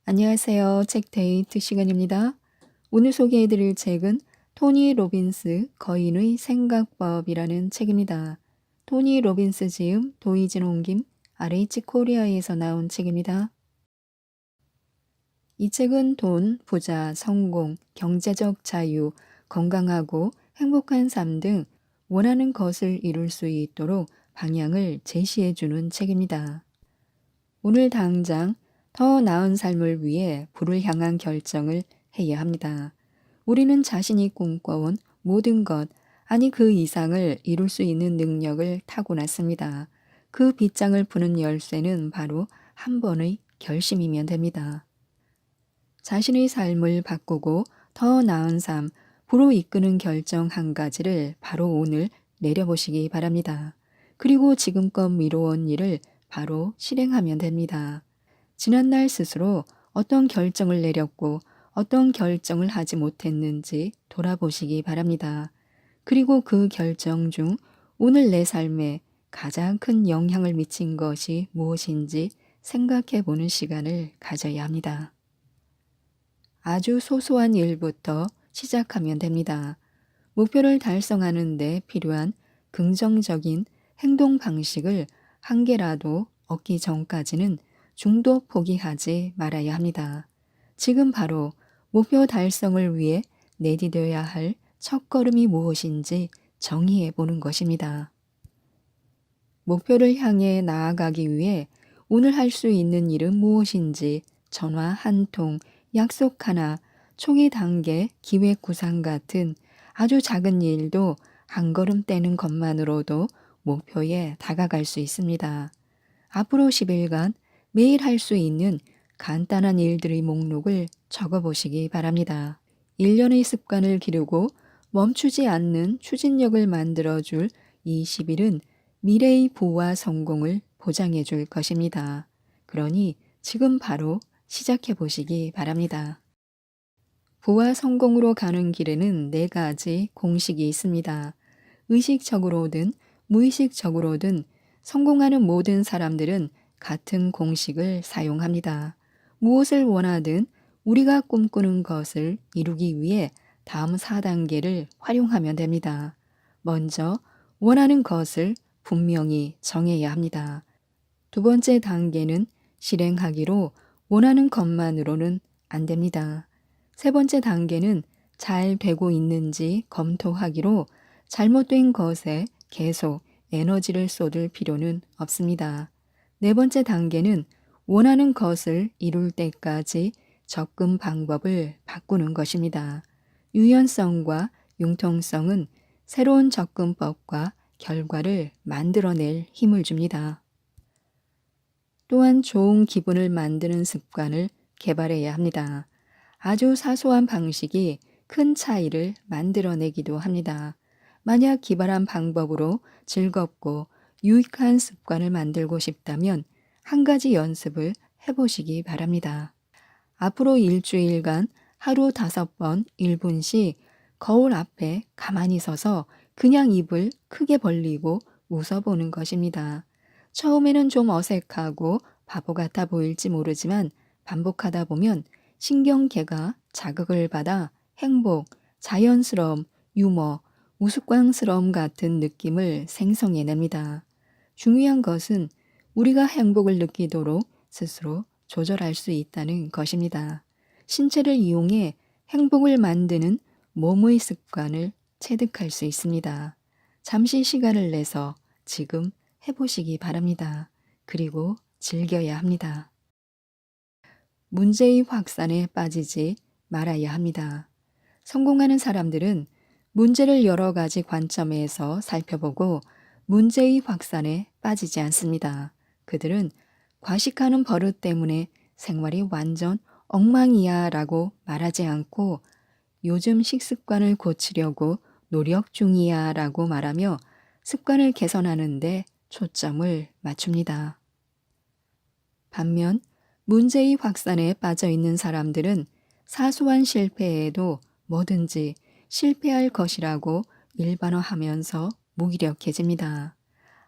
안녕하세요. 책 데이트 시간입니다. 오늘 소개해드릴 책은 토니 로빈스 거인의 생각법이라는 책입니다. 토니 로빈스 지음, 도이진 옮김, RH 코리아에서 나온 책입니다. 이 책은 돈, 부자, 성공, 경제적 자유, 건강하고 행복한 삶 등 원하는 것을 이룰 수 있도록 방향을 제시해주는 책입니다. 오늘 당장 더 나은 삶을 위해 부를 향한 결정을 해야 합니다. 우리는 자신이 꿈꿔온 모든 것, 아니 그 이상을 이룰 수 있는 능력을 타고났습니다. 그 빗장을 푸는 열쇠는 바로 한 번의 결심이면 됩니다. 자신의 삶을 바꾸고 더 나은 삶, 부로 이끄는 결정 한 가지를 바로 오늘 내려보시기 바랍니다. 그리고 지금껏 미뤄온 일을 바로 실행하면 됩니다. 지난날 스스로 어떤 결정을 내렸고 어떤 결정을 하지 못했는지 돌아보시기 바랍니다. 그리고 그 결정 중 오늘 내 삶에 가장 큰 영향을 미친 것이 무엇인지 생각해 보는 시간을 가져야 합니다. 아주 소소한 일부터 시작하면 됩니다. 목표를 달성하는 데 필요한 긍정적인 행동 방식을 한 개라도 얻기 전까지는 중도 포기하지 말아야 합니다. 지금 바로 목표 달성을 위해 내디뎌야 할 첫걸음이 무엇인지 정의해 보는 것입니다. 목표를 향해 나아가기 위해 오늘 할 수 있는 일은 무엇인지 전화 한 통, 약속 하나, 초기 단계 기획 구상 같은 아주 작은 일도 한 걸음 떼는 것만으로도 목표에 다가갈 수 있습니다. 앞으로 10일간 매일 할 수 있는 간단한 일들의 목록을 적어보시기 바랍니다. 1년의 습관을 기르고 멈추지 않는 추진력을 만들어줄 이 10일은 미래의 부와 성공을 보장해 줄 것입니다. 그러니 지금 바로 시작해 보시기 바랍니다. 부와 성공으로 가는 길에는 4가지 공식이 있습니다. 의식적으로든 무의식적으로든 성공하는 모든 사람들은 같은 공식을 사용합니다. 무엇을 원하든 우리가 꿈꾸는 것을 이루기 위해 다음 4단계를 활용하면 됩니다. 먼저 원하는 것을 분명히 정해야 합니다. 두 번째 단계는 실행하기로 원하는 것만으로는 안 됩니다. 세 번째 단계는 잘 되고 있는지 검토하기로 잘못된 것에 계속 에너지를 쏟을 필요는 없습니다. 네 번째 단계는 원하는 것을 이룰 때까지 접근 방법을 바꾸는 것입니다. 유연성과 융통성은 새로운 접근법과 결과를 만들어낼 힘을 줍니다. 또한 좋은 기분을 만드는 습관을 개발해야 합니다. 아주 사소한 방식이 큰 차이를 만들어내기도 합니다. 만약 기발한 방법으로 즐겁고 유익한 습관을 만들고 싶다면 한 가지 연습을 해보시기 바랍니다. 앞으로 일주일간 하루 5번 1분씩 거울 앞에 가만히 서서 그냥 입을 크게 벌리고 웃어보는 것입니다. 처음에는 좀 어색하고 바보 같아 보일지 모르지만 반복하다 보면 신경계가 자극을 받아 행복, 자연스러움, 유머, 우스꽝스러움 같은 느낌을 생성해냅니다. 중요한 것은 우리가 행복을 느끼도록 스스로 조절할 수 있다는 것입니다. 신체를 이용해 행복을 만드는 몸의 습관을 체득할 수 있습니다. 잠시 시간을 내서 지금 해보시기 바랍니다. 그리고 즐겨야 합니다. 문제의 확산에 빠지지 말아야 합니다. 성공하는 사람들은 문제를 여러 가지 관점에서 살펴보고 문제의 확산에 빠지지 않습니다. 그들은 과식하는 버릇 때문에 생활이 완전 엉망이야 라고 말하지 않고 요즘 식습관을 고치려고 노력 중이야 라고 말하며 습관을 개선하는데 초점을 맞춥니다. 반면 문제의 확산에 빠져 있는 사람들은 사소한 실패에도 뭐든지 실패할 것이라고 일반화하면서 무기력해집니다.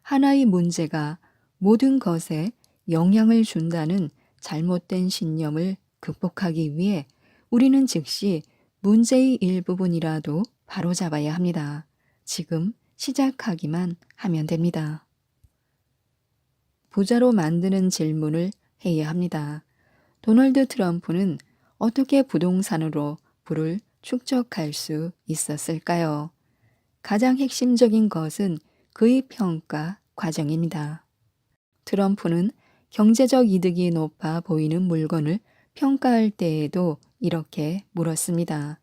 하나의 문제가 모든 것에 영향을 준다는 잘못된 신념을 극복하기 위해 우리는 즉시 문제의 일부분이라도 바로잡아야 합니다. 지금 시작하기만 하면 됩니다. 부자로 만드는 질문을 해야 합니다. 도널드 트럼프는 어떻게 부동산으로 부를 축적할 수 있었을까요? 가장 핵심적인 것은 그의 평가 과정입니다. 트럼프는 경제적 이득이 높아 보이는 물건을 평가할 때에도 이렇게 물었습니다.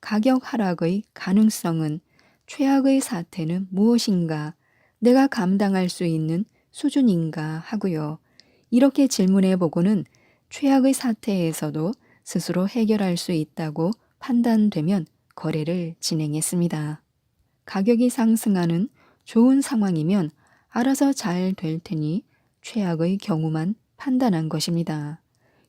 가격 하락의 가능성은, 최악의 사태는 무엇인가, 내가 감당할 수 있는 수준인가 하고요. 이렇게 질문해 보고는 최악의 사태에서도 스스로 해결할 수 있다고 판단되면 거래를 진행했습니다. 가격이 상승하는 좋은 상황이면 알아서 잘 될 테니 최악의 경우만 판단한 것입니다.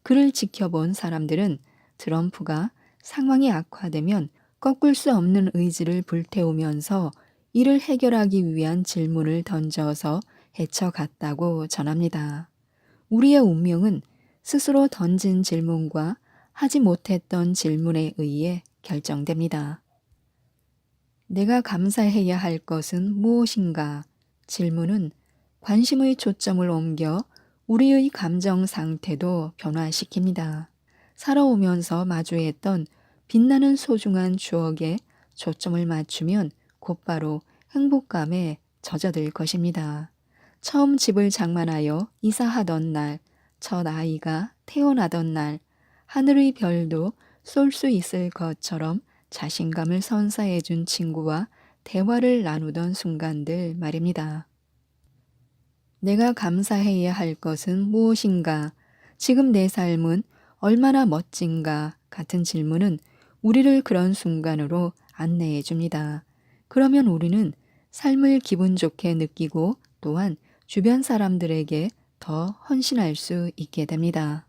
그를 지켜본 사람들은 트럼프가 상황이 악화되면 꺾을 수 없는 의지를 불태우면서 이를 해결하기 위한 질문을 던져서 헤쳐갔다고 전합니다. 우리의 운명은 스스로 던진 질문과 하지 못했던 질문에 의해 결정됩니다. 내가 감사해야 할 것은 무엇인가? 질문은 관심의 초점을 옮겨 우리의 감정 상태도 변화시킵니다. 살아오면서 마주했던 빛나는 소중한 추억에 초점을 맞추면 곧바로 행복감에 젖어들 것입니다. 처음 집을 장만하여 이사하던 날, 첫 아이가 태어나던 날, 하늘의 별도 쏠 수 있을 것처럼 자신감을 선사해 준 친구와 대화를 나누던 순간들 말입니다. 내가 감사해야 할 것은 무엇인가? 지금 내 삶은 얼마나 멋진가? 같은 질문은 우리를 그런 순간으로 안내해 줍니다. 그러면 우리는 삶을 기분 좋게 느끼고 또한 주변 사람들에게 더 헌신할 수 있게 됩니다.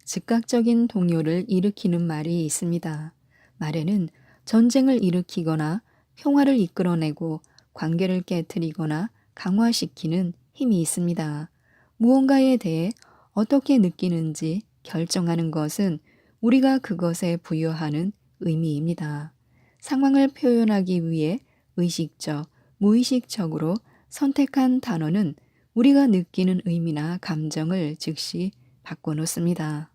즉각적인 동요를 일으키는 말이 있습니다. 말에는 전쟁을 일으키거나 평화를 이끌어내고 관계를 깨뜨리거나 강화시키는 힘이 있습니다. 무언가에 대해 어떻게 느끼는지 결정하는 것은 우리가 그것에 부여하는 의미입니다. 상황을 표현하기 위해 의식적, 무의식적으로 선택한 단어는 우리가 느끼는 의미나 감정을 즉시 바꿔놓습니다.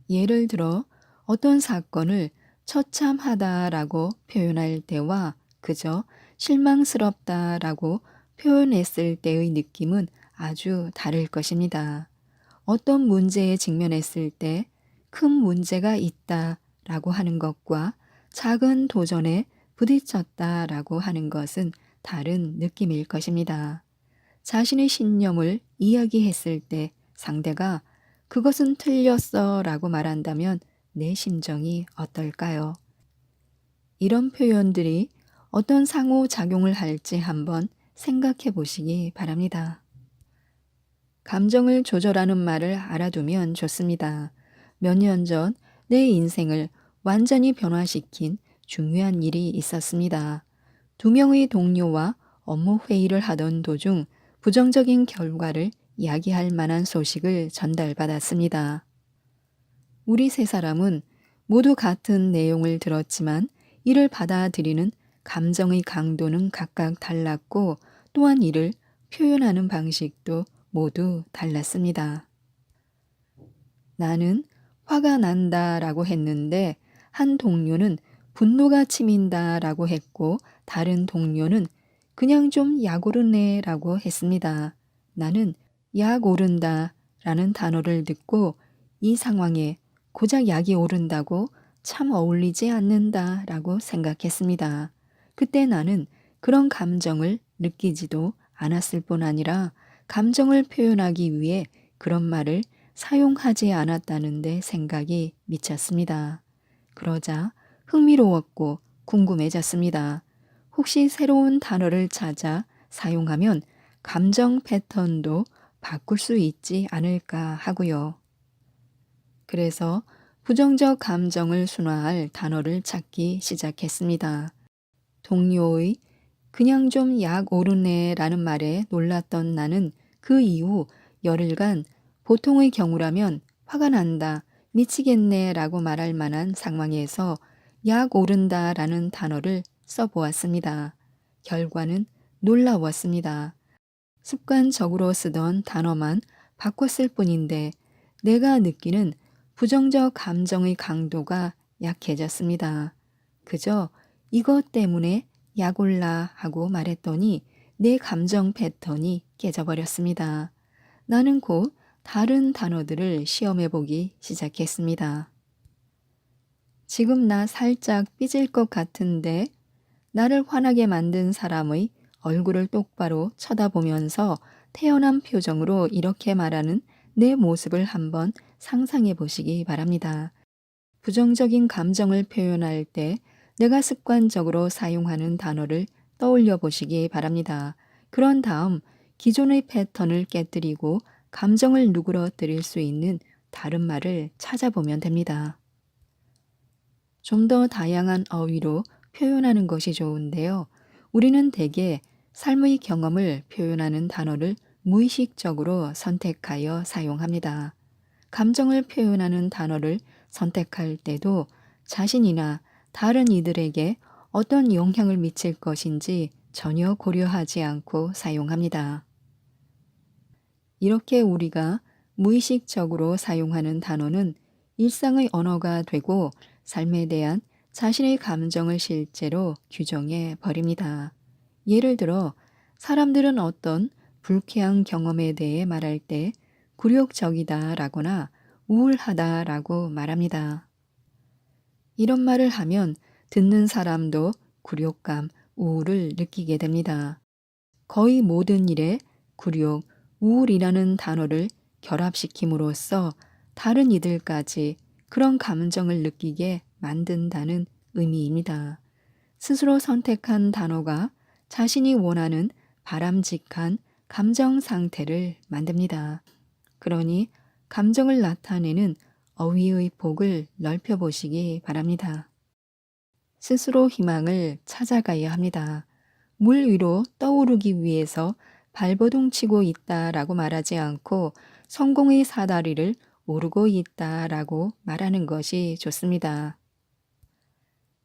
예를 들어 어떤 사건을 처참하다라고 표현할 때와 그저 실망스럽다라고 표현했을 때의 느낌은 아주 다를 것입니다. 어떤 문제에 직면했을 때 큰 문제가 있다라고 하는 것과 작은 도전에 부딪혔다라고 하는 것은 다른 느낌일 것입니다. 자신의 신념을 이야기했을 때 상대가 그것은 틀렸어 라고 말한다면 내 심정이 어떨까요? 이런 표현들이 어떤 상호작용을 할지 한번 생각해 보시기 바랍니다. 감정을 조절하는 말을 알아두면 좋습니다. 몇 년 전 내 인생을 완전히 변화시킨 중요한 일이 있었습니다. 2명의 동료와 업무 회의를 하던 도중 부정적인 결과를 이야기할 만한 소식을 전달받았습니다. 우리 세 사람은 모두 같은 내용을 들었지만 이를 받아들이는 감정의 강도는 각각 달랐고 또한 이를 표현하는 방식도 모두 달랐습니다. 나는 화가 난다라고 했는데 한 동료는 분노가 치민다라고 했고 다른 동료는 그냥 좀 약 오르네라고 했습니다. 나는 약 오른다라는 단어를 듣고 이 상황에 고작 약이 오른다고 참 어울리지 않는다라고 생각했습니다. 그때 나는 그런 감정을 느끼지도 않았을 뿐 아니라 감정을 표현하기 위해 그런 말을 사용하지 않았다는 데 생각이 미쳤습니다. 그러자 흥미로웠고 궁금해졌습니다. 혹시 새로운 단어를 찾아 사용하면 감정 패턴도 바꿀 수 있지 않을까 하고요. 그래서 부정적 감정을 순화할 단어를 찾기 시작했습니다. 동료의 그냥 좀 약 오르네 라는 말에 놀랐던 나는 그 이후 열흘간 보통의 경우라면 화가 난다, 미치겠네 라고 말할 만한 상황에서 약 오른다 라는 단어를 써보았습니다. 결과는 놀라웠습니다. 습관적으로 쓰던 단어만 바꿨을 뿐인데 내가 느끼는 부정적 감정의 강도가 약해졌습니다. 그저 이것 때문에 약 올라 하고 말했더니 내 감정 패턴이 깨져버렸습니다. 나는 곧 다른 단어들을 시험해 보기 시작했습니다. 지금 나 살짝 삐질 것 같은데 나를 화나게 만든 사람의 얼굴을 똑바로 쳐다보면서 태연한 표정으로 이렇게 말하는 내 모습을 한번 상상해 보시기 바랍니다. 부정적인 감정을 표현할 때 내가 습관적으로 사용하는 단어를 떠올려 보시기 바랍니다. 그런 다음 기존의 패턴을 깨뜨리고 감정을 누그러뜨릴 수 있는 다른 말을 찾아보면 됩니다. 좀 더 다양한 어휘로 표현하는 것이 좋은데요. 우리는 대개 삶의 경험을 표현하는 단어를 무의식적으로 선택하여 사용합니다. 감정을 표현하는 단어를 선택할 때도 자신이나 다른 이들에게 어떤 영향을 미칠 것인지 전혀 고려하지 않고 사용합니다. 이렇게 우리가 무의식적으로 사용하는 단어는 일상의 언어가 되고 삶에 대한 자신의 감정을 실제로 규정해 버립니다. 예를 들어 사람들은 어떤 불쾌한 경험에 대해 말할 때 굴욕적이다 라거나 우울하다 라고 말합니다. 이런 말을 하면 듣는 사람도 굴욕감, 우울을 느끼게 됩니다. 거의 모든 일에 굴욕, 우울이라는 단어를 결합시킴으로써 다른 이들까지 그런 감정을 느끼게 만든다는 의미입니다. 스스로 선택한 단어가 자신이 원하는 바람직한 감정 상태를 만듭니다. 그러니 감정을 나타내는 어휘의 폭을 넓혀보시기 바랍니다. 스스로 희망을 찾아가야 합니다. 물 위로 떠오르기 위해서 발버둥 치고 있다라고 말하지 않고 성공의 사다리를 오르고 있다라고 말하는 것이 좋습니다.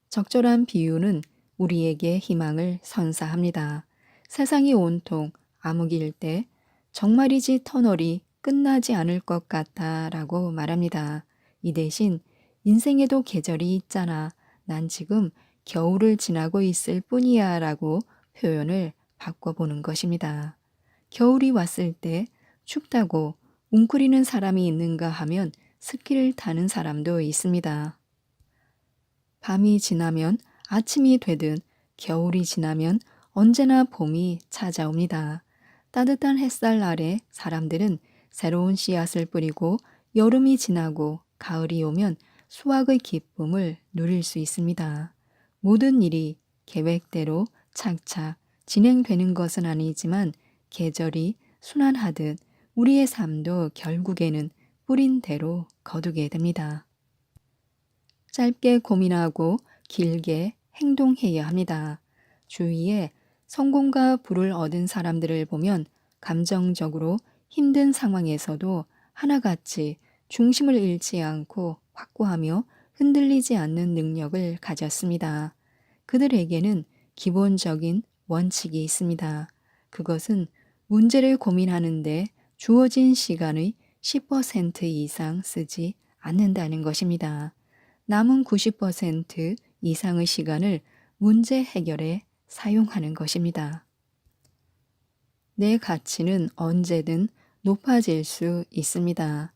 적절한 비유는 우리에게 희망을 선사합니다. 세상이 온통 암흑일 때 정말이지 터널이 끝나지 않을 것 같다라고 말합니다. 이 대신 인생에도 계절이 있잖아. 난 지금 겨울을 지나고 있을 뿐이야 라고 표현을 바꿔보는 것입니다. 겨울이 왔을 때 춥다고 웅크리는 사람이 있는가 하면 스키를 타는 사람도 있습니다. 밤이 지나면 아침이 되든 겨울이 지나면 언제나 봄이 찾아옵니다. 따뜻한 햇살 아래 사람들은 새로운 씨앗을 뿌리고 여름이 지나고 가을이 오면 수확의 기쁨을 누릴 수 있습니다. 모든 일이 계획대로 착착 진행되는 것은 아니지만 계절이 순환하듯 우리의 삶도 결국에는 뿌린 대로 거두게 됩니다. 짧게 고민하고 길게 행동해야 합니다. 주위에 성공과 부를 얻은 사람들을 보면 감정적으로 힘든 상황에서도 하나같이 중심을 잃지 않고 확고하며 흔들리지 않는 능력을 가졌습니다. 그들에게는 기본적인 원칙이 있습니다. 그것은 문제를 고민하는데 주어진 시간의 10% 이상 쓰지 않는다는 것입니다. 남은 90% 이상의 시간을 문제 해결에 사용하는 것입니다. 내 가치는 언제든 높아질 수 있습니다.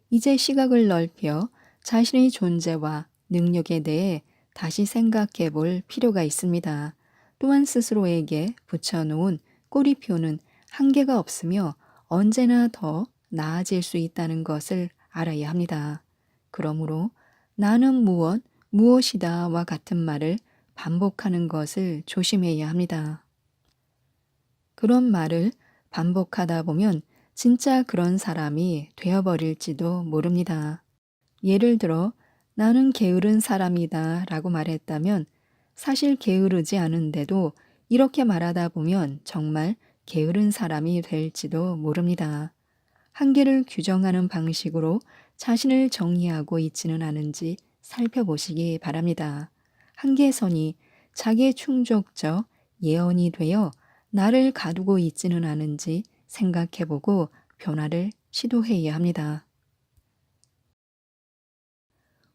이제 시각을 넓혀 자신의 존재와 능력에 대해 다시 생각해 볼 필요가 있습니다. 또한 스스로에게 붙여놓은 꼬리표는 한계가 없으며 언제나 더 나아질 수 있다는 것을 알아야 합니다. 그러므로 나는 무엇이다와 같은 말을 반복하는 것을 조심해야 합니다. 그런 말을 반복하다 보면 진짜 그런 사람이 되어버릴지도 모릅니다. 예를 들어 나는 게으른 사람이다 라고 말했다면 사실 게으르지 않은데도 이렇게 말하다 보면 정말 게으른 사람이 될지도 모릅니다. 한계를 규정하는 방식으로 자신을 정의하고 있지는 않은지 살펴보시기 바랍니다. 한계선이 자기의 충족적 예언이 되어 나를 가두고 있지는 않은지 생각해보고 변화를 시도해야 합니다.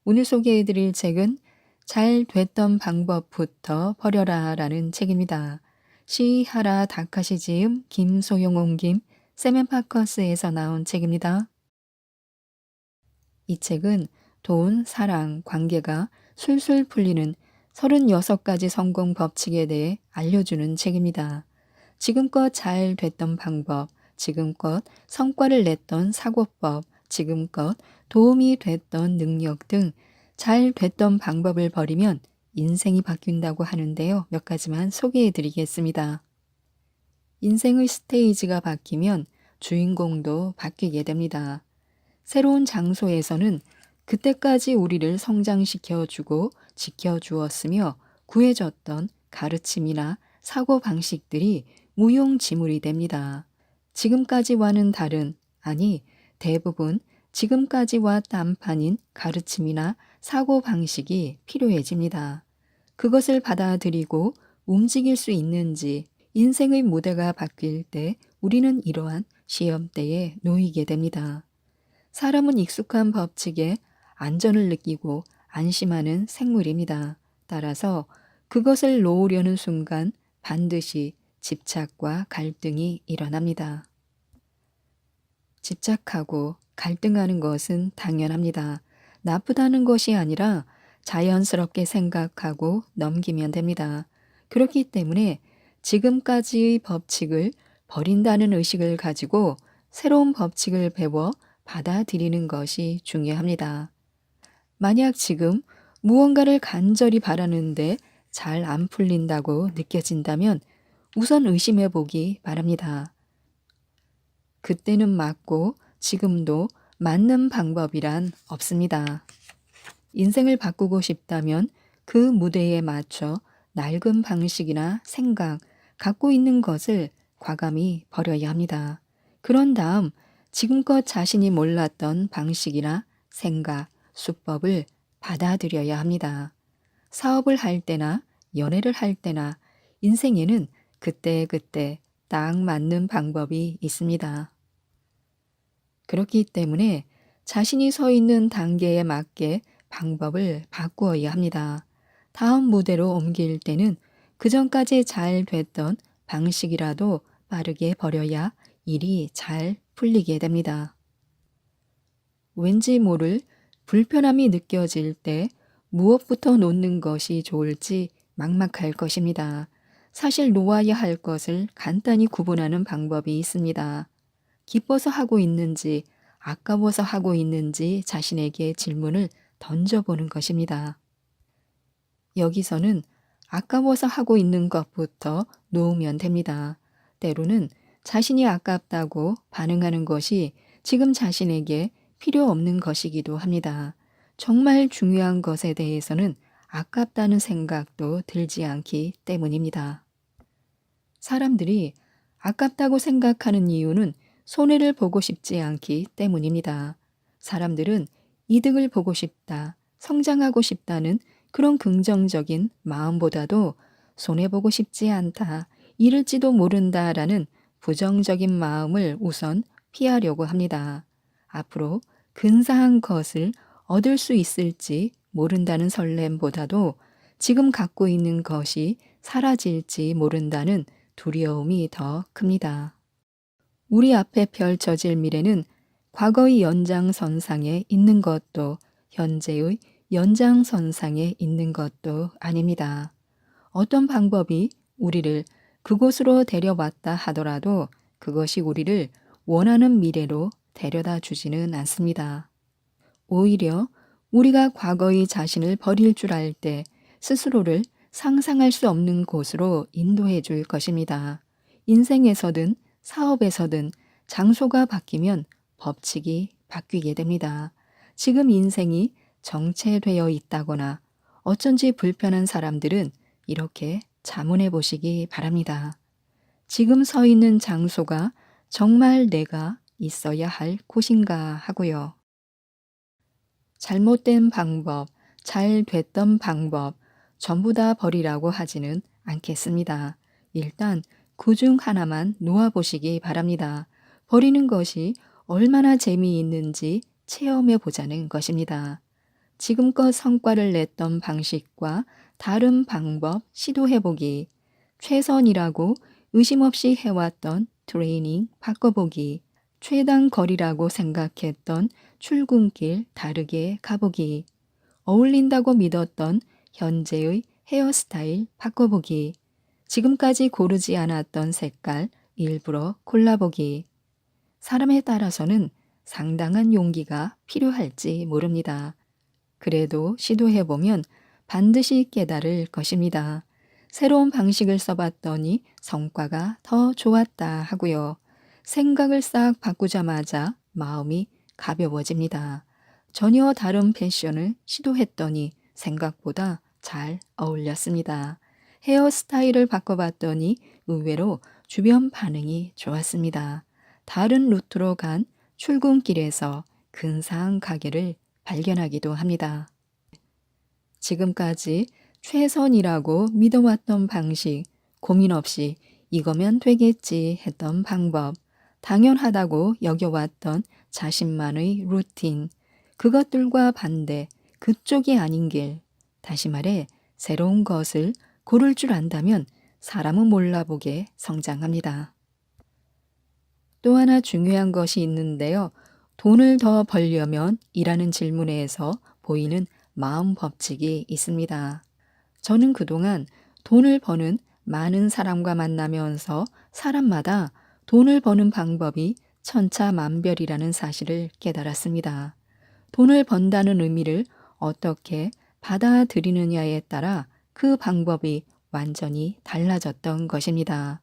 오늘 소개해드릴 책은 잘 됐던 방법부터 버려라 라는 책입니다. 시하라 다카시 지음 김소영 옮김 세멘파커스에서 나온 책입니다. 이 책은 돈, 사랑, 관계가 술술 풀리는 36가지 성공 법칙에 대해 알려주는 책입니다. 지금껏 잘 됐던 방법, 지금껏 성과를 냈던 사고법, 지금껏 도움이 됐던 능력 등 잘 됐던 방법을 버리면 인생이 바뀐다고 하는데요. 몇 가지만 소개해 드리겠습니다. 인생의 스테이지가 바뀌면 주인공도 바뀌게 됩니다. 새로운 장소에서는 그때까지 우리를 성장시켜주고 지켜주었으며 구해줬던 가르침이나 사고방식들이 무용지물이 됩니다. 지금까지와는 다른, 아니 대부분 지금까지와 딴판인 가르침이나 사고방식이 필요해집니다. 그것을 받아들이고 움직일 수 있는지 인생의 무대가 바뀔 때 우리는 이러한 시험대에 놓이게 됩니다. 사람은 익숙한 법칙에 안전을 느끼고 안심하는 생물입니다. 따라서 그것을 놓으려는 순간 반드시 집착과 갈등이 일어납니다. 집착하고 갈등하는 것은 당연합니다. 나쁘다는 것이 아니라 자연스럽게 생각하고 넘기면 됩니다. 그렇기 때문에 지금까지의 법칙을 버린다는 의식을 가지고 새로운 법칙을 배워 받아들이는 것이 중요합니다. 만약 지금 무언가를 간절히 바라는데 잘 안 풀린다고 느껴진다면 우선 의심해 보기 바랍니다. 그때는 맞고 지금도 맞는 방법이란 없습니다. 인생을 바꾸고 싶다면 그 무대에 맞춰 낡은 방식이나 생각, 갖고 있는 것을 과감히 버려야 합니다. 그런 다음 지금껏 자신이 몰랐던 방식이나 생각, 수법을 받아들여야 합니다. 사업을 할 때나 연애를 할 때나 인생에는 그때그때 딱 맞는 방법이 있습니다. 그렇기 때문에 자신이 서 있는 단계에 맞게 방법을 바꾸어야 합니다. 다음 무대로 옮길 때는 그전까지 잘 됐던 방식이라도 빠르게 버려야 일이 잘 풀리게 됩니다. 왠지 모를 불편함이 느껴질 때 무엇부터 놓는 것이 좋을지 막막할 것입니다. 사실 놓아야 할 것을 간단히 구분하는 방법이 있습니다. 기뻐서 하고 있는지, 아까워서 하고 있는지 자신에게 질문을 던져보는 것입니다. 여기서는 아까워서 하고 있는 것부터 놓으면 됩니다. 때로는 자신이 아깝다고 반응하는 것이 지금 자신에게 필요 없는 것이기도 합니다. 정말 중요한 것에 대해서는 아깝다는 생각도 들지 않기 때문입니다. 사람들이 아깝다고 생각하는 이유는 손해를 보고 싶지 않기 때문입니다. 사람들은 이득을 보고 싶다, 성장하고 싶다는 그런 긍정적인 마음보다도 손해보고 싶지 않다, 잃을지도 모른다라는 부정적인 마음을 우선 피하려고 합니다. 앞으로 근사한 것을 얻을 수 있을지 모른다는 설렘보다도 지금 갖고 있는 것이 사라질지 모른다는 두려움이 더 큽니다. 우리 앞에 펼쳐질 미래는 과거의 연장선상에 있는 것도 현재의 연장선상에 있는 것도 아닙니다. 어떤 방법이 우리를 그곳으로 데려왔다 하더라도 그것이 우리를 원하는 미래로 데려다 주지는 않습니다. 오히려 우리가 과거의 자신을 버릴 줄 알 때 스스로를 상상할 수 없는 곳으로 인도해 줄 것입니다. 인생에서든 사업에서든 장소가 바뀌면 법칙이 바뀌게 됩니다. 지금 인생이 정체되어 있다거나 어쩐지 불편한 사람들은 이렇게 자문해 보시기 바랍니다. 지금 서 있는 장소가 정말 내가 있어야 할 곳인가 하고요. 잘못된 방법, 잘 됐던 방법, 전부 다 버리라고 하지는 않겠습니다. 일단 그 중 하나만 놓아보시기 바랍니다. 버리는 것이 얼마나 재미있는지 체험해 보자는 것입니다. 지금껏 성과를 냈던 방식과 다른 방법 시도해보기, 최선이라고 의심 없이 해왔던 트레이닝 바꿔보기, 최단 거리라고 생각했던 출근길 다르게 가보기, 어울린다고 믿었던 현재의 헤어스타일 바꿔보기, 지금까지 고르지 않았던 색깔 일부러 골라보기. 사람에 따라서는 상당한 용기가 필요할지 모릅니다. 그래도 시도해보면 반드시 깨달을 것입니다. 새로운 방식을 써봤더니 성과가 더 좋았다 하고요. 생각을 싹 바꾸자마자 마음이 가벼워집니다. 전혀 다른 패션을 시도했더니 생각보다 잘 어울렸습니다. 헤어스타일을 바꿔봤더니 의외로 주변 반응이 좋았습니다. 다른 루트로 간 출근길에서 근사한 가게를 발견하기도 합니다. 지금까지 최선이라고 믿어왔던 방식, 고민 없이 이거면 되겠지 했던 방법, 당연하다고 여겨왔던 자신만의 루틴, 그것들과 반대, 그쪽이 아닌 길, 다시 말해 새로운 것을 고를 줄 안다면 사람은 몰라보게 성장합니다. 또 하나 중요한 것이 있는데요. 돈을 더 벌려면 이라는 질문에서 보이는 마음 법칙이 있습니다. 저는 그동안 돈을 버는 많은 사람과 만나면서 사람마다 돈을 버는 방법이 천차만별이라는 사실을 깨달았습니다. 돈을 번다는 의미를 어떻게 받아들이느냐에 따라 그 방법이 완전히 달라졌던 것입니다.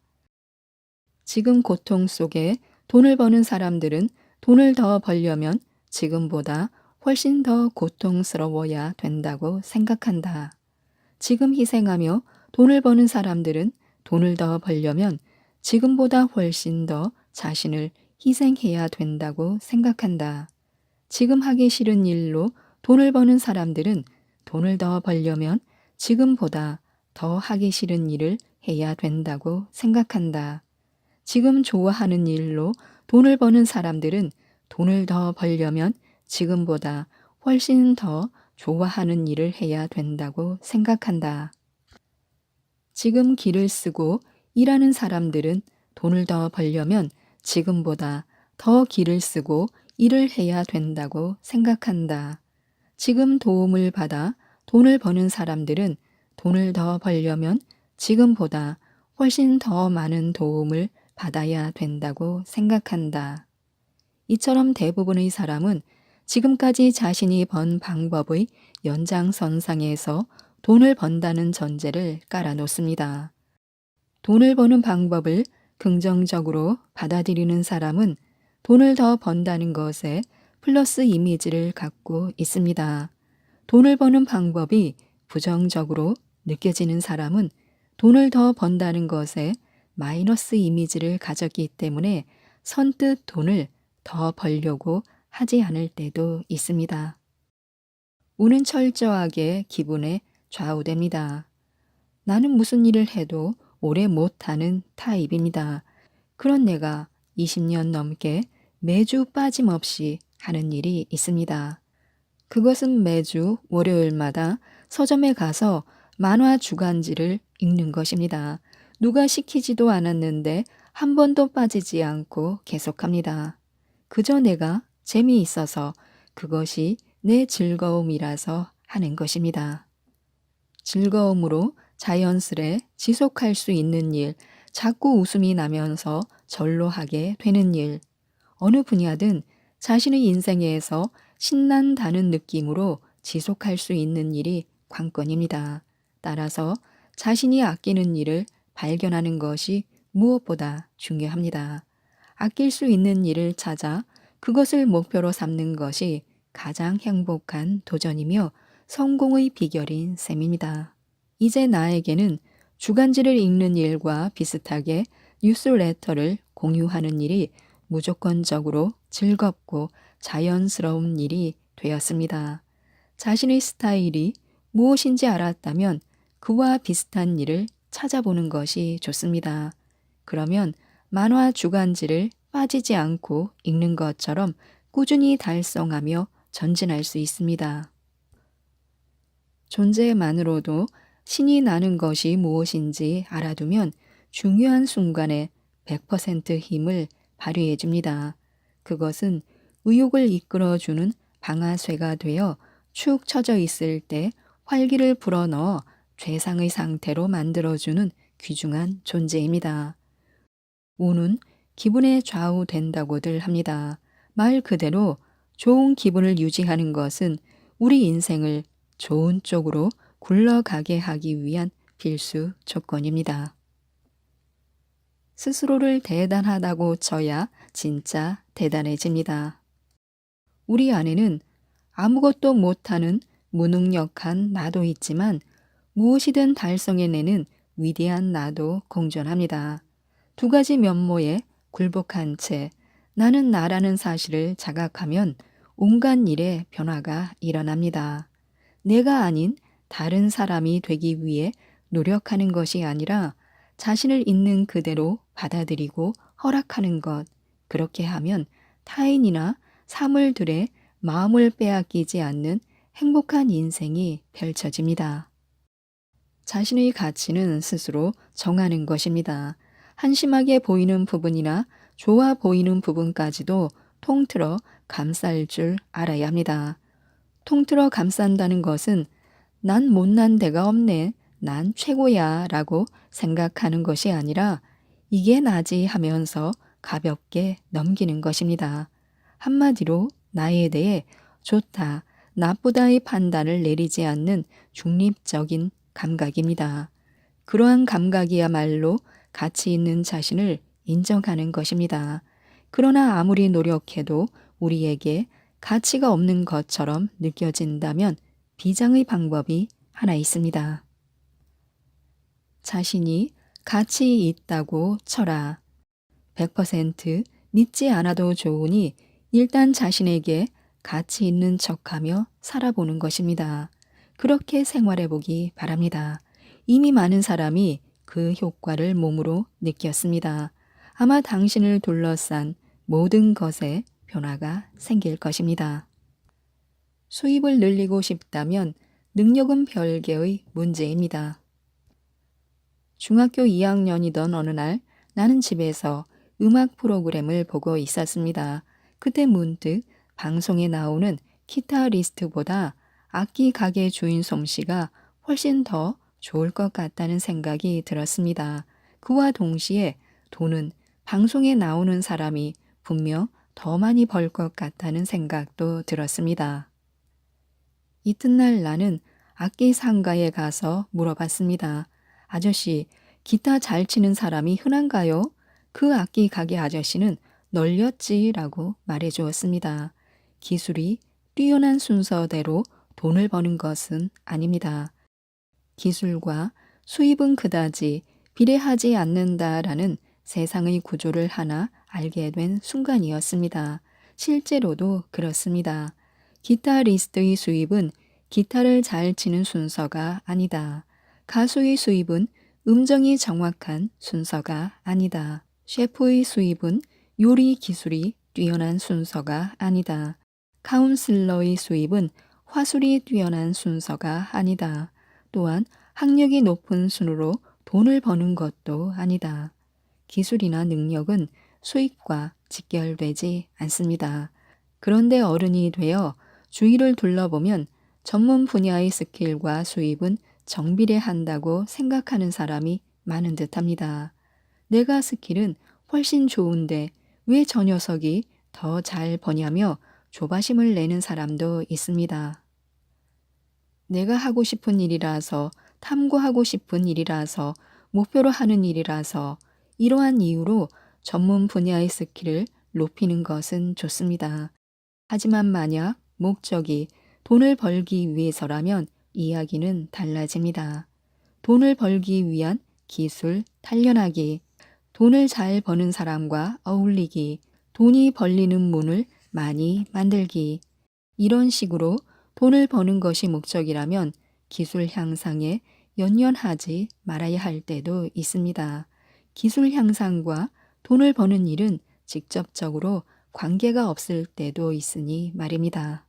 지금 고통 속에 돈을 버는 사람들은 돈을 더 벌려면 지금보다 훨씬 더 고통스러워야 된다고 생각한다. 지금 희생하며 돈을 버는 사람들은 돈을 더 벌려면 지금보다 훨씬 더 자신을 희생해야 된다고 생각한다. 지금 하기 싫은 일로 돈을 버는 사람들은 돈을 더 벌려면 지금보다 더 하기 싫은 일을 해야 된다고 생각한다. 지금 좋아하는 일로 돈을 버는 사람들은 돈을 더 벌려면 지금보다 훨씬 더 좋아하는 일을 해야 된다고 생각한다. 지금 길을 쓰고 일하는 사람들은 돈을 더 벌려면 지금보다 더 길을 쓰고 일을 해야 된다고 생각한다. 지금 도움을 받아 돈을 버는 사람들은 돈을 더 벌려면 지금보다 훨씬 더 많은 도움을 받아야 된다고 생각한다. 이처럼 대부분의 사람은 지금까지 자신이 번 방법의 연장선상에서 돈을 번다는 전제를 깔아놓습니다. 돈을 버는 방법을 긍정적으로 받아들이는 사람은 돈을 더 번다는 것에 플러스 이미지를 갖고 있습니다. 돈을 버는 방법이 부정적으로 느껴지는 사람은 돈을 더 번다는 것에 마이너스 이미지를 가졌기 때문에 선뜻 돈을 더 벌려고 하지 않을 때도 있습니다. 운은 철저하게 기분에 좌우됩니다. 나는 무슨 일을 해도 오래 못하는 타입입니다. 그런 내가 20년 넘게 매주 빠짐없이 하는 일이 있습니다. 그것은 매주 월요일마다 서점에 가서 만화 주간지를 읽는 것입니다. 누가 시키지도 않았는데 한 번도 빠지지 않고 계속합니다. 그저 내가 재미있어서 그것이 내 즐거움이라서 하는 것입니다. 즐거움으로 자연스레 지속할 수 있는 일, 자꾸 웃음이 나면서 절로 하게 되는 일, 어느 분야든 자신의 인생에서 신난다는 느낌으로 지속할 수 있는 일이 관건입니다. 따라서 자신이 아끼는 일을 발견하는 것이 무엇보다 중요합니다. 아낄 수 있는 일을 찾아 그것을 목표로 삼는 것이 가장 행복한 도전이며 성공의 비결인 셈입니다. 이제 나에게는 주간지를 읽는 일과 비슷하게 뉴스레터를 공유하는 일이 무조건적으로 즐겁고 자연스러운 일이 되었습니다. 자신의 스타일이 무엇인지 알았다면 그와 비슷한 일을 찾아보는 것이 좋습니다. 그러면 만화 주간지를 빠지지 않고 읽는 것처럼 꾸준히 달성하며 전진할 수 있습니다. 존재만으로도 신이 나는 것이 무엇인지 알아두면 중요한 순간에 100% 힘을 발휘해 줍니다. 그것은 의욕을 이끌어주는 방아쇠가 되어 축 처져 있을 때 활기를 불어넣어 최상의 상태로 만들어주는 귀중한 존재입니다. 운은 기분에 좌우된다고들 합니다. 말 그대로 좋은 기분을 유지하는 것은 우리 인생을 좋은 쪽으로 굴러가게 하기 위한 필수 조건입니다. 스스로를 대단하다고 쳐야 진짜 대단해집니다. 우리 안에는 아무것도 못하는 무능력한 나도 있지만 무엇이든 달성해내는 위대한 나도 공존합니다. 두 가지 면모에 굴복한 채 나는 나라는 사실을 자각하면 온갖 일에 변화가 일어납니다. 내가 아닌 다른 사람이 되기 위해 노력하는 것이 아니라 자신을 있는 그대로 받아들이고 허락하는 것. 그렇게 하면 타인이나 사물들의 마음을 빼앗기지 않는 행복한 인생이 펼쳐집니다. 자신의 가치는 스스로 정하는 것입니다. 한심하게 보이는 부분이나 좋아 보이는 부분까지도 통틀어 감쌀 줄 알아야 합니다. 통틀어 감싼다는 것은 난 못난 데가 없네, 난 최고야 라고 생각하는 것이 아니라 이게 나지 하면서 가볍게 넘기는 것입니다. 한마디로 나에 대해 좋다, 나쁘다의 판단을 내리지 않는 중립적인 감각입니다. 그러한 감각이야말로 가치 있는 자신을 인정하는 것입니다. 그러나 아무리 노력해도 우리에게 가치가 없는 것처럼 느껴진다면 비장의 방법이 하나 있습니다. 자신이 가치 있다고 쳐라. 100% 믿지 않아도 좋으니 일단 자신에게 가치 있는 척하며 살아보는 것입니다. 그렇게 생활해 보기 바랍니다. 이미 많은 사람이 그 효과를 몸으로 느꼈습니다. 아마 당신을 둘러싼 모든 것에 변화가 생길 것입니다. 수입을 늘리고 싶다면 능력은 별개의 문제입니다. 중학교 2학년이던 어느 날 나는 집에서 음악 프로그램을 보고 있었습니다. 그때 문득 방송에 나오는 기타리스트보다 악기 가게 주인 솜씨가 훨씬 더 좋을 것 같다는 생각이 들었습니다. 그와 동시에 돈은 방송에 나오는 사람이 분명 더 많이 벌 것 같다는 생각도 들었습니다. 이튿날 나는 악기 상가에 가서 물어봤습니다. 아저씨, 기타 잘 치는 사람이 흔한가요? 그 악기 가게 아저씨는 널렸지라고 말해 주었습니다. 기술이 뛰어난 순서대로 돈을 버는 것은 아닙니다. 기술과 수입은 그다지 비례하지 않는다라는 세상의 구조를 하나 알게 된 순간이었습니다. 실제로도 그렇습니다. 기타리스트의 수입은 기타를 잘 치는 순서가 아니다. 가수의 수입은 음정이 정확한 순서가 아니다. 셰프의 수입은 요리 기술이 뛰어난 순서가 아니다. 카운슬러의 수입은 화술이 뛰어난 순서가 아니다. 또한 학력이 높은 순으로 돈을 버는 것도 아니다. 기술이나 능력은 수익과 직결되지 않습니다. 그런데 어른이 되어 주위를 둘러보면 전문 분야의 스킬과 수입은 정비례한다고 생각하는 사람이 많은 듯합니다. 내가 스킬은 훨씬 좋은데 왜 저 녀석이 더 잘 버냐며 조바심을 내는 사람도 있습니다. 내가 하고 싶은 일이라서, 탐구하고 싶은 일이라서, 목표로 하는 일이라서 이러한 이유로 전문 분야의 스킬을 높이는 것은 좋습니다. 하지만 만약 목적이 돈을 벌기 위해서라면 이야기는 달라집니다. 돈을 벌기 위한 기술 단련하기, 돈을 잘 버는 사람과 어울리기, 돈이 벌리는 문을 많이 만들기. 이런 식으로 돈을 버는 것이 목적이라면 기술 향상에 연연하지 말아야 할 때도 있습니다. 기술 향상과 돈을 버는 일은 직접적으로 관계가 없을 때도 있으니 말입니다.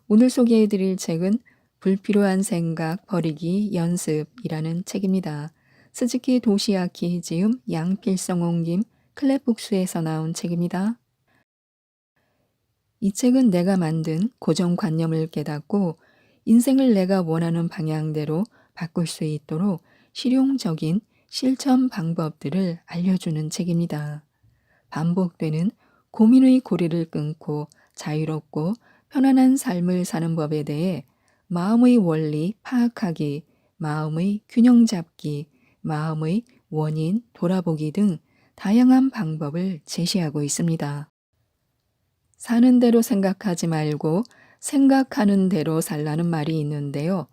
오늘 소개해 드릴 책은 불필요한 생각 버리기 연습이라는 책입니다. 스즈키 도시아키 지음 양필성 옮김 클랩북스에서 나온 책입니다. 이 책은 내가 만든 고정관념을 깨닫고 인생을 내가 원하는 방향대로 바꿀 수 있도록 실용적인 실천 방법들을 알려주는 책입니다. 반복되는 고민의 고리를 끊고 자유롭고 편안한 삶을 사는 법에 대해 마음의 원리 파악하기, 마음의 균형 잡기, 마음의 원인 돌아보기 등 다양한 방법을 제시하고 있습니다. 사는 대로 생각하지 말고 생각하는 대로 살라는 말이 있는데요.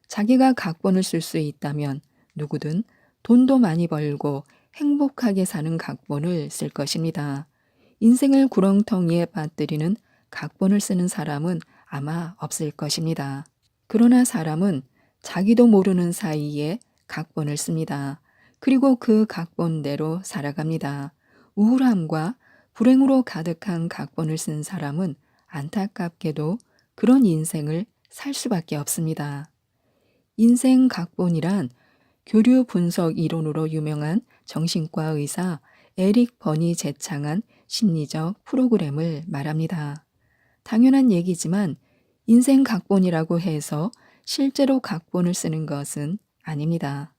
자기가 각본을 쓸 수 있다면 누구든 돈도 많이 벌고 행복하게 사는 각본을 쓸 것입니다. 인생을 구렁텅이에 빠뜨리는 각본을 쓰는 사람은 아마 없을 것입니다. 그러나 사람은 자기도 모르는 사이에 각본을 씁니다. 그리고 그 각본대로 살아갑니다. 우울함과 불행으로 가득한 각본을 쓴 사람은 안타깝게도 그런 인생을 살 수밖에 없습니다. 인생 각본이란 교류 분석 이론으로 유명한 정신과 의사 에릭 버니 제창한 심리적 프로그램을 말합니다. 당연한 얘기지만 인생 각본이라고 해서 실제로 각본을 쓰는 것은 아닙니다.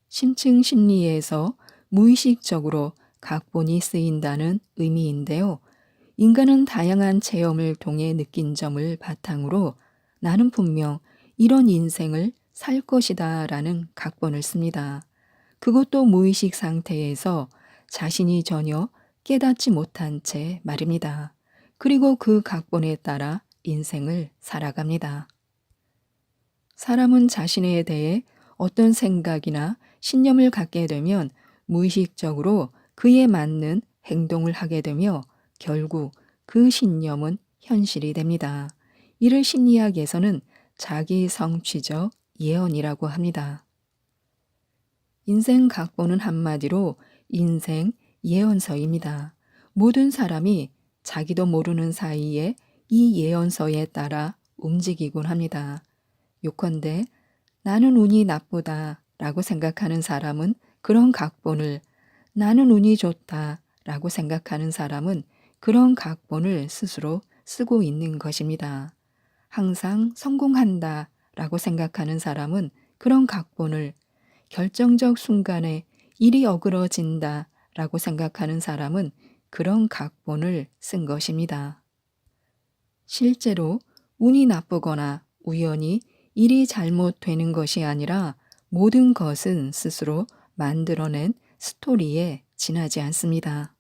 심층 심리에서 무의식적으로 각본이 쓰인다는 의미인데요. 인간은 다양한 체험을 통해 느낀 점을 바탕으로 나는 분명 이런 인생을 살 것이다 라는 각본을 씁니다. 그것도 무의식 상태에서 자신이 전혀 깨닫지 못한 채 말입니다. 그리고 그 각본에 따라 인생을 살아갑니다. 사람은 자신에 대해 어떤 생각이나 신념을 갖게 되면 무의식적으로 그에 맞는 행동을 하게 되며 결국 그 신념은 현실이 됩니다. 이를 심리학에서는 자기 성취적 예언이라고 합니다. 인생 각본은 한마디로 인생 예언서입니다. 모든 사람이 자기도 모르는 사이에 이 예언서에 따라 움직이곤 합니다. 요컨대 나는 운이 나쁘다 라고 생각하는 사람은 그런 각본을, 나는 운이 좋다 라고 생각하는 사람은 그런 각본을 스스로 쓰고 있는 것입니다. 항상 성공한다 라고 생각하는 사람은 그런 각본을, 결정적 순간에 일이 어그러진다 라고 생각하는 사람은 그런 각본을 쓴 것입니다. 실제로 운이 나쁘거나 우연히 일이 잘못되는 것이 아니라 모든 것은 스스로 만들어낸 스토리에 지나지 않습니다.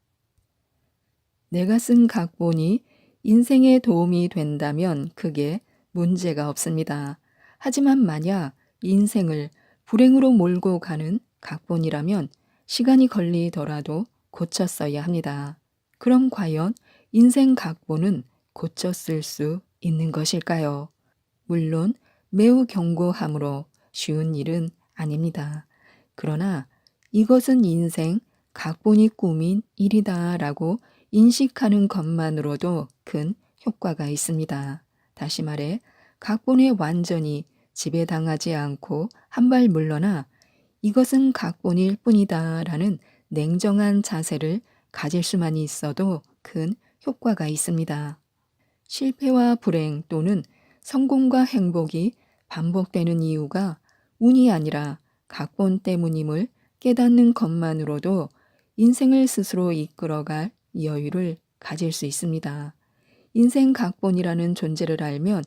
내가 쓴 각본이 인생에 도움이 된다면 크게 문제가 없습니다. 하지만 만약 인생을 불행으로 몰고 가는 각본이라면 시간이 걸리더라도 고쳐 써야 합니다. 그럼 과연 인생 각본은 고쳐 쓸 수 있는 것일까요? 물론 매우 견고함으로 쉬운 일은 아닙니다. 그러나 이것은 인생 각본이 꾸민 일이다라고 인식하는 것만으로도 큰 효과가 있습니다. 다시 말해 각본에 완전히 지배당하지 않고 한 발 물러나 이것은 각본일 뿐이다라는 냉정한 자세를 가질 수만 있어도 큰 효과가 있습니다. 실패와 불행 또는 성공과 행복이 반복되는 이유가 운이 아니라 각본 때문임을 깨닫는 것만으로도 인생을 스스로 이끌어갈 여유를 가질 수 있습니다. 인생 각본이라는 존재를 알면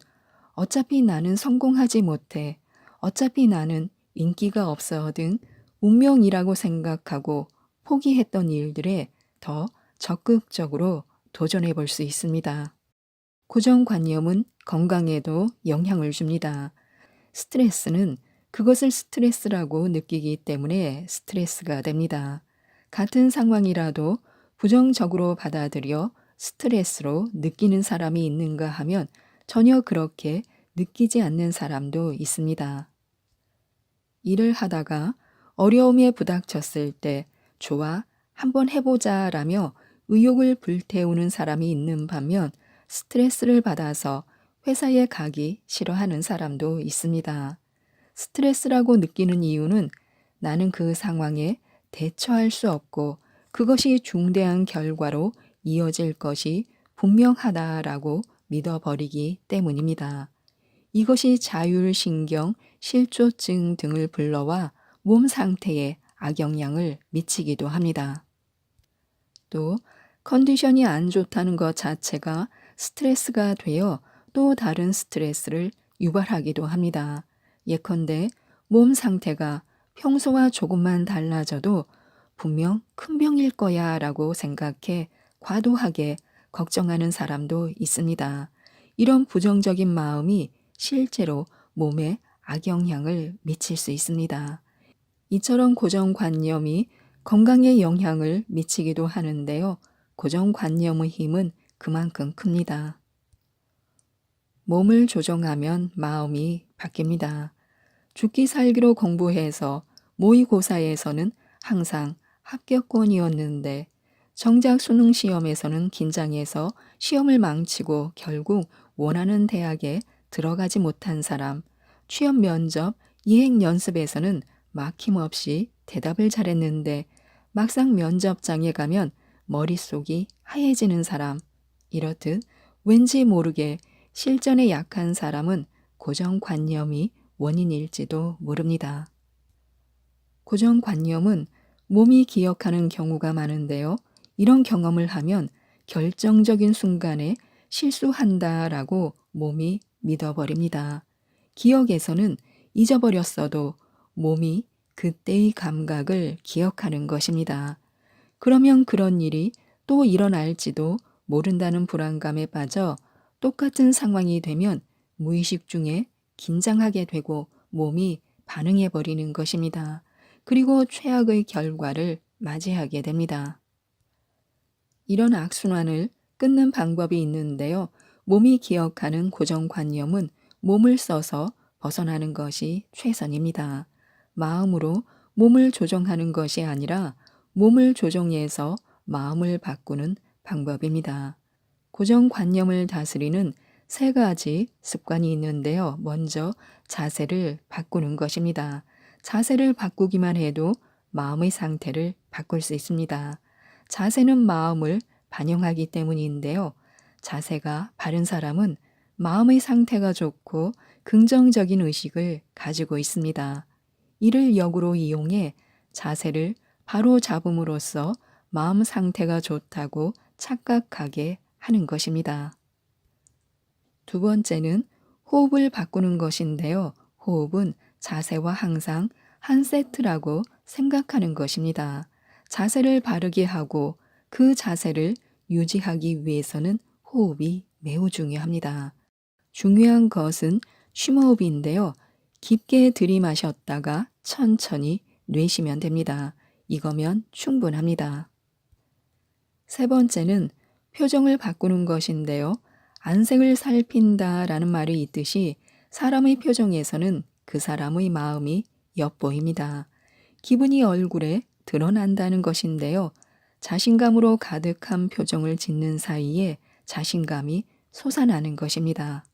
어차피 나는 성공하지 못해, 어차피 나는 인기가 없어 등 운명이라고 생각하고 포기했던 일들에 더 적극적으로 도전해 볼 수 있습니다. 고정관념은 건강에도 영향을 줍니다. 스트레스는 그것을 스트레스라고 느끼기 때문에 스트레스가 됩니다. 같은 상황이라도 부정적으로 받아들여 스트레스로 느끼는 사람이 있는가 하면 전혀 그렇게 느끼지 않는 사람도 있습니다. 일을 하다가 어려움에 부닥쳤을 때 좋아, 한번 해보자 라며 의욕을 불태우는 사람이 있는 반면 스트레스를 받아서 회사에 가기 싫어하는 사람도 있습니다. 스트레스라고 느끼는 이유는 나는 그 상황에 대처할 수 없고 그것이 중대한 결과로 이어질 것이 분명하다라고 믿어버리기 때문입니다. 이것이 자율신경 실조증 등을 불러와 몸 상태에 악영향을 미치기도 합니다. 또 컨디션이 안 좋다는 것 자체가 스트레스가 되어 또 다른 스트레스를 유발하기도 합니다. 예컨대 몸 상태가 평소와 조금만 달라져도 분명 큰 병일 거야 라고 생각해 과도하게 걱정하는 사람도 있습니다. 이런 부정적인 마음이 실제로 몸에 악영향을 미칠 수 있습니다. 이처럼 고정관념이 건강에 영향을 미치기도 하는데요. 고정관념의 힘은 그만큼 큽니다. 몸을 조정하면 마음이 바뀝니다. 죽기 살기로 공부해서 모의고사에서는 항상 합격권이었는데 정작 수능 시험에서는 긴장해서 시험을 망치고 결국 원하는 대학에 들어가지 못한 사람, 취업 면접, 이행 연습에서는 막힘없이 대답을 잘했는데 막상 면접장에 가면 머릿속이 하얘지는 사람, 이렇듯 왠지 모르게 실전에 약한 사람은 고정관념이 원인일지도 모릅니다. 고정관념은 몸이 기억하는 경우가 많은데요. 이런 경험을 하면 결정적인 순간에 실수한다라고 몸이 믿어버립니다. 기억에서는 잊어버렸어도 몸이 그때의 감각을 기억하는 것입니다. 그러면 그런 일이 또 일어날지도 모른다는 불안감에 빠져 똑같은 상황이 되면 무의식 중에 긴장하게 되고 몸이 반응해 버리는 것입니다. 그리고 최악의 결과를 맞이하게 됩니다. 이런 악순환을 끊는 방법이 있는데요. 몸이 기억하는 고정관념은 몸을 써서 벗어나는 것이 최선입니다. 마음으로 몸을 조정하는 것이 아니라 몸을 조정해서 마음을 바꾸는 방법입니다. 고정관념을 다스리는 3가지 습관이 있는데요. 먼저 자세를 바꾸는 것입니다. 자세를 바꾸기만 해도 마음의 상태를 바꿀 수 있습니다. 자세는 마음을 반영하기 때문인데요. 자세가 바른 사람은 마음의 상태가 좋고 긍정적인 의식을 가지고 있습니다. 이를 역으로 이용해 자세를 바로 잡음으로써 마음 상태가 좋다고 착각하게 하는 것입니다. 2번째는 호흡을 바꾸는 것인데요. 호흡은 자세와 항상 한 세트라고 생각하는 것입니다. 자세를 바르게 하고 그 자세를 유지하기 위해서는 호흡이 매우 중요합니다. 중요한 것은 쉼호흡인데요. 깊게 들이마셨다가 천천히 내쉬면 됩니다. 이거면 충분합니다. 3번째는 표정을 바꾸는 것인데요. 안색을 살핀다라는 말이 있듯이 사람의 표정에서는 그 사람의 마음이 엿보입니다. 기분이 얼굴에 드러난다는 것인데요. 자신감으로 가득한 표정을 짓는 사이에 자신감이 솟아나는 것입니다.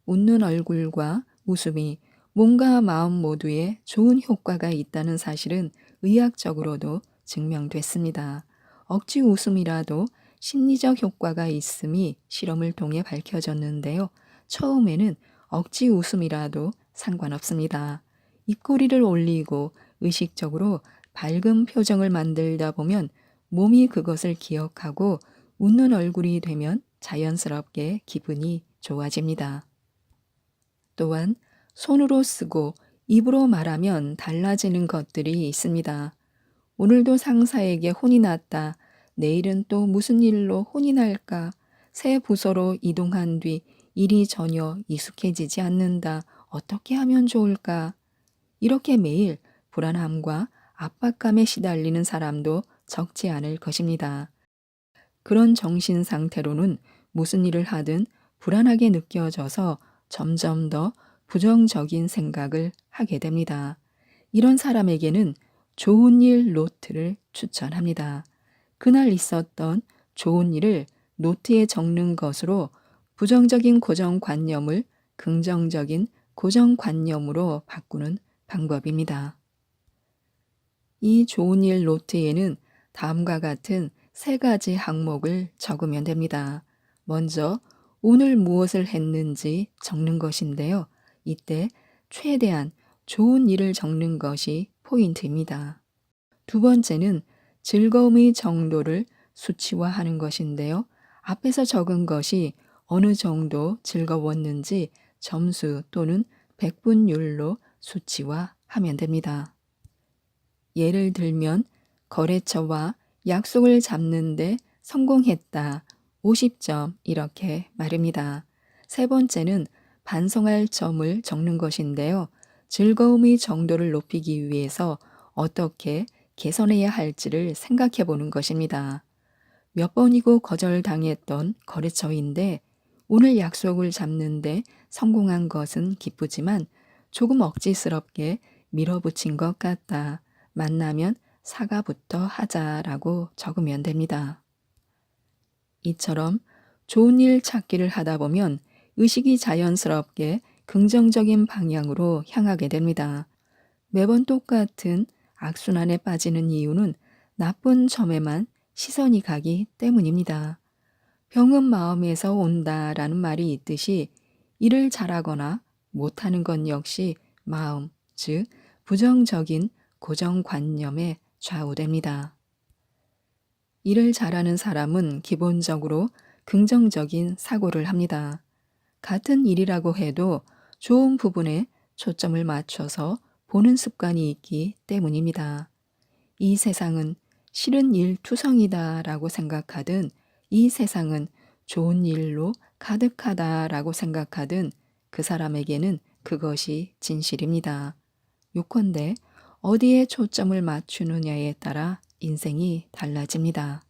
웃는 얼굴과 웃음이 몸과 마음 모두에 좋은 효과가 있다는 사실은 의학적으로도 증명됐습니다. 억지 웃음이라도 심리적 효과가 있음이 실험을 통해 밝혀졌는데요. 처음에는 억지 웃음이라도 상관없습니다. 입꼬리를 올리고 의식적으로 밝은 표정을 만들다 보면 몸이 그것을 기억하고 웃는 얼굴이 되면 자연스럽게 기분이 좋아집니다. 또한 손으로 쓰고 입으로 말하면 달라지는 것들이 있습니다. 오늘도 상사에게 혼이 났다. 내일은 또 무슨 일로 혼이 날까? 새 부서로 이동한 뒤 일이 전혀 익숙해지지 않는다. 어떻게 하면 좋을까? 이렇게 매일 불안함과 압박감에 시달리는 사람도 적지 않을 것입니다. 그런 정신 상태로는 무슨 일을 하든 불안하게 느껴져서 점점 더 부정적인 생각을 하게 됩니다. 이런 사람에게는 좋은 일 노트를 추천합니다. 그날 있었던 좋은 일을 노트에 적는 것으로 부정적인 고정관념을 긍정적인 고정관념으로 바꾸는 방법입니다. 이 좋은 일 노트에는 다음과 같은 세 가지 항목을 적으면 됩니다. 먼저 오늘 무엇을 했는지 적는 것인데요. 이때 최대한 좋은 일을 적는 것이 포인트입니다. 두 번째는 즐거움의 정도를 수치화하는 것인데요. 앞에서 적은 것이 어느 정도 즐거웠는지 점수 또는 백분율로 수치화하면 됩니다. 예를 들면 거래처와 약속을 잡는데 성공했다. 50점 이렇게 말입니다. 세 번째는 반성할 점을 적는 것인데요. 즐거움의 정도를 높이기 위해서 어떻게 개선해야 할지를 생각해 보는 것입니다. 몇 번이고 거절당했던 거래처인데 오늘 약속을 잡는데 성공한 것은 기쁘지만 조금 억지스럽게 밀어붙인 것 같다. 만나면 사과부터 하자라고 적으면 됩니다. 이처럼 좋은 일 찾기를 하다 보면 의식이 자연스럽게 긍정적인 방향으로 향하게 됩니다. 매번 똑같은 악순환에 빠지는 이유는 나쁜 점에만 시선이 가기 때문입니다. 병은 마음에서 온다라는 말이 있듯이 일을 잘하거나 못하는 건 역시 마음, 즉 부정적인 고정관념에 좌우됩니다. 일을 잘하는 사람은 기본적으로 긍정적인 사고를 합니다. 같은 일이라고 해도 좋은 부분에 초점을 맞춰서 보는 습관이 있기 때문입니다. 이 세상은 싫은 일 투성이다라고 생각하든 이 세상은 좋은 일로 가득하다라고 생각하든 그 사람에게는 그것이 진실입니다. 요컨대 어디에 초점을 맞추느냐에 따라 인생이 달라집니다.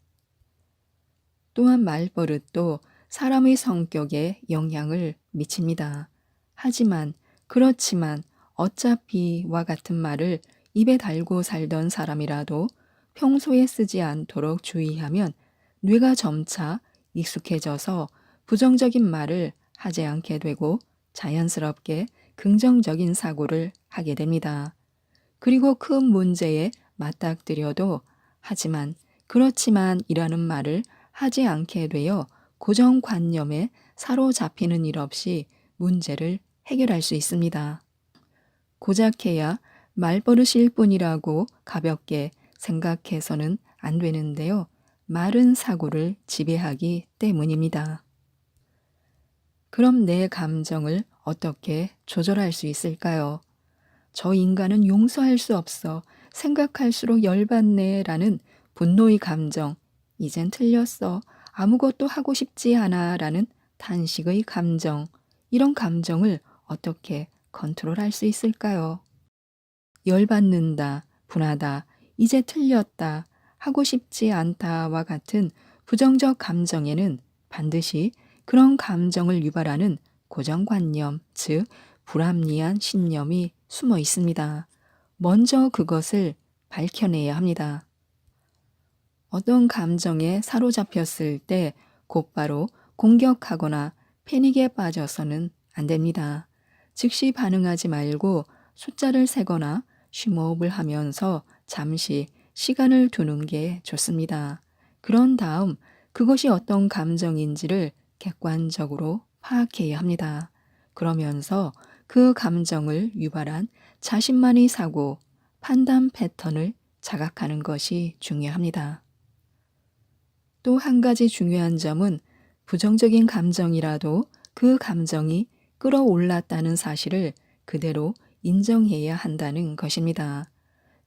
또한 말버릇도 사람의 성격에 영향을 미칩니다. 하지만, 그렇지만, 어차피와 같은 말을 입에 달고 살던 사람이라도 평소에 쓰지 않도록 주의하면 뇌가 점차 익숙해져서 부정적인 말을 하지 않게 되고 자연스럽게 긍정적인 사고를 하게 됩니다. 그리고 큰 문제에 맞닥뜨려도 하지만, 그렇지만 이라는 말을 하지 않게 되어 고정관념에 사로잡히는 일 없이 문제를 해결할 수 있습니다. 고작해야 말버릇일 뿐이라고 가볍게 생각해서는 안 되는데요. 말은 사고를 지배하기 때문입니다. 그럼 내 감정을 어떻게 조절할 수 있을까요? 저 인간은 용서할 수 없어. 생각할수록 열받네. 라는 분노의 감정. 이젠 틀렸어. 아무것도 하고 싶지 않아. 라는 탄식의 감정. 이런 감정을 어떻게 컨트롤할 수 있을까요? 열받는다, 분하다, 이제 틀렸다, 하고 싶지 않다와 같은 부정적 감정에는 반드시 그런 감정을 유발하는 고정관념, 즉 불합리한 신념이 숨어 있습니다. 먼저 그것을 밝혀내야 합니다. 어떤 감정에 사로잡혔을 때 곧바로 공격하거나 패닉에 빠져서는 안 됩니다. 즉시 반응하지 말고 숫자를 세거나 심호흡을 하면서 잠시 시간을 두는 게 좋습니다. 그런 다음 그것이 어떤 감정인지를 객관적으로 파악해야 합니다. 그러면서 그 감정을 유발한 자신만의 사고, 판단 패턴을 자각하는 것이 중요합니다. 또 한 가지 중요한 점은 부정적인 감정이라도 그 감정이 끌어올랐다는 사실을 그대로 인정해야 한다는 것입니다.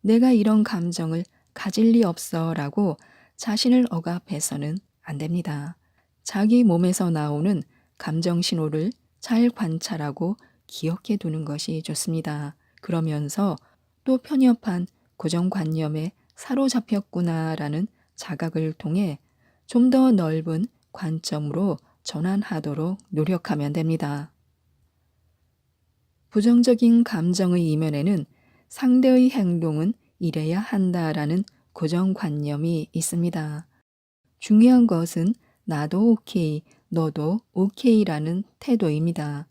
내가 이런 감정을 가질 리 없어 라고 자신을 억압해서는 안 됩니다. 자기 몸에서 나오는 감정 신호를 잘 관찰하고 기억해 두는 것이 좋습니다. 그러면서 또 편협한 고정관념에 사로잡혔구나라는 자각을 통해 좀 더 넓은 관점으로 전환하도록 노력하면 됩니다. 부정적인 감정의 이면에는 상대의 행동은 이래야 한다라는 고정관념이 있습니다. 중요한 것은 나도 오케이, 너도 오케이라는 태도입니다.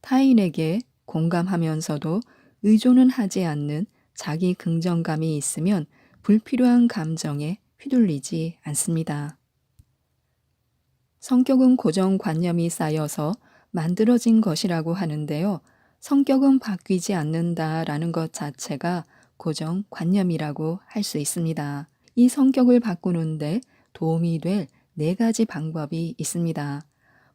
타인에게 공감하면서도 의존은 하지 않는 자기 긍정감이 있으면 불필요한 감정에 휘둘리지 않습니다. 성격은 고정관념이 쌓여서 만들어진 것이라고 하는데요. 성격은 바뀌지 않는다라는 것 자체가 고정관념이라고 할 수 있습니다. 이 성격을 바꾸는데 도움이 될 4가지 방법이 있습니다.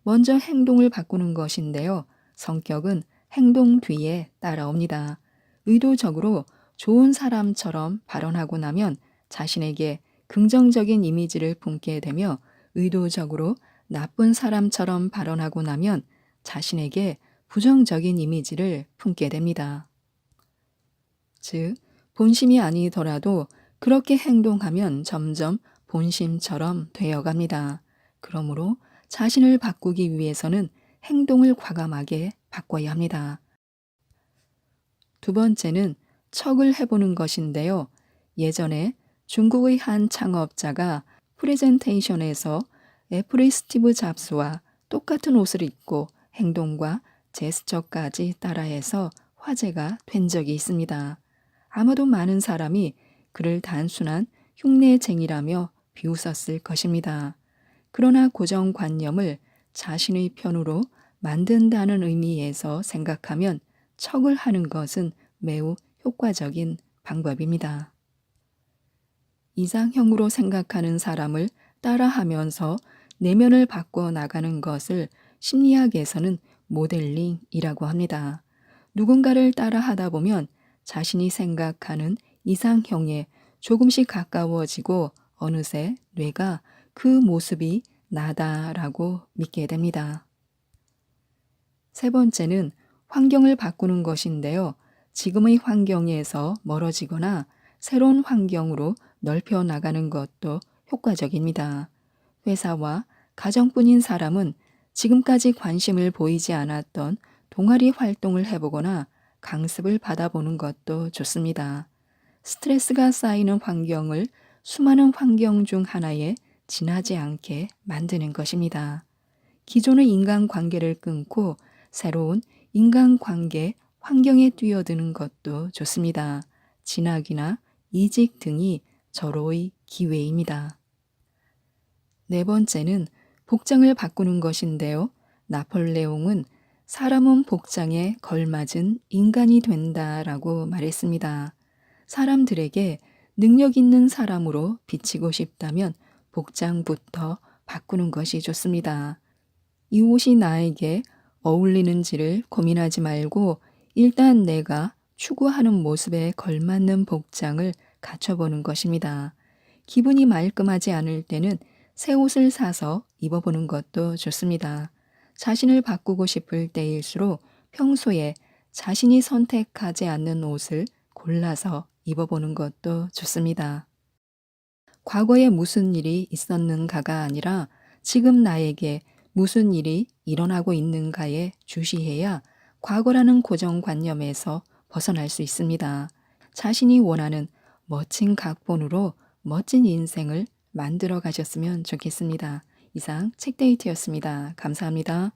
먼저 행동을 바꾸는 것인데요. 성격은 행동 뒤에 따라옵니다. 의도적으로 좋은 사람처럼 발언하고 나면 자신에게 긍정적인 이미지를 품게 되며 의도적으로 나쁜 사람처럼 발언하고 나면 자신에게 부정적인 이미지를 품게 됩니다. 즉, 본심이 아니더라도 그렇게 행동하면 점점 본심처럼 되어갑니다. 그러므로 자신을 바꾸기 위해서는 행동을 과감하게 바꿔야 합니다. 두 번째는 척을 해보는 것인데요. 예전에 중국의 한 창업자가 프레젠테이션에서 애플의 스티브 잡스와 똑같은 옷을 입고 행동과 제스처까지 따라해서 화제가 된 적이 있습니다. 아마도 많은 사람이 그를 단순한 흉내쟁이라며 비웃었을 것입니다. 그러나 고정관념을 자신의 편으로 만든다는 의미에서 생각하면 척을 하는 것은 매우 효과적인 방법입니다. 이상형으로 생각하는 사람을 따라하면서 내면을 바꿔 나가는 것을 심리학에서는 모델링이라고 합니다. 누군가를 따라하다 보면 자신이 생각하는 이상형에 조금씩 가까워지고 어느새 뇌가 그 모습이 나다라고 믿게 됩니다. 세 번째는 환경을 바꾸는 것인데요. 지금의 환경에서 멀어지거나 새로운 환경으로 넓혀 나가는 것도 효과적입니다. 회사와 가정뿐인 사람은 지금까지 관심을 보이지 않았던 동아리 활동을 해보거나 강습을 받아보는 것도 좋습니다. 스트레스가 쌓이는 환경을 수많은 환경 중 하나에 지나지 않게 만드는 것입니다. 기존의 인간관계를 끊고 새로운 인간관계 환경에 뛰어드는 것도 좋습니다. 진학이나 이직 등이 절호의 기회입니다. 네 번째는 복장을 바꾸는 것인데요. 나폴레옹은 사람은 복장에 걸맞은 인간이 된다라고 말했습니다. 사람들에게 능력 있는 사람으로 비치고 싶다면 복장부터 바꾸는 것이 좋습니다. 이 옷이 나에게 어울리는지를 고민하지 말고 일단 내가 추구하는 모습에 걸맞는 복장을 갖춰보는 것입니다. 기분이 말끔하지 않을 때는 새 옷을 사서 입어보는 것도 좋습니다. 자신을 바꾸고 싶을 때일수록 평소에 자신이 선택하지 않는 옷을 골라서 입어보는 것도 좋습니다. 과거에 무슨 일이 있었는가가 아니라 지금 나에게 무슨 일이 일어나고 있는가에 주시해야 과거라는 고정관념에서 벗어날 수 있습니다. 자신이 원하는 멋진 각본으로 멋진 인생을 만들어 가셨으면 좋겠습니다. 이상 책데이트였습니다. 감사합니다.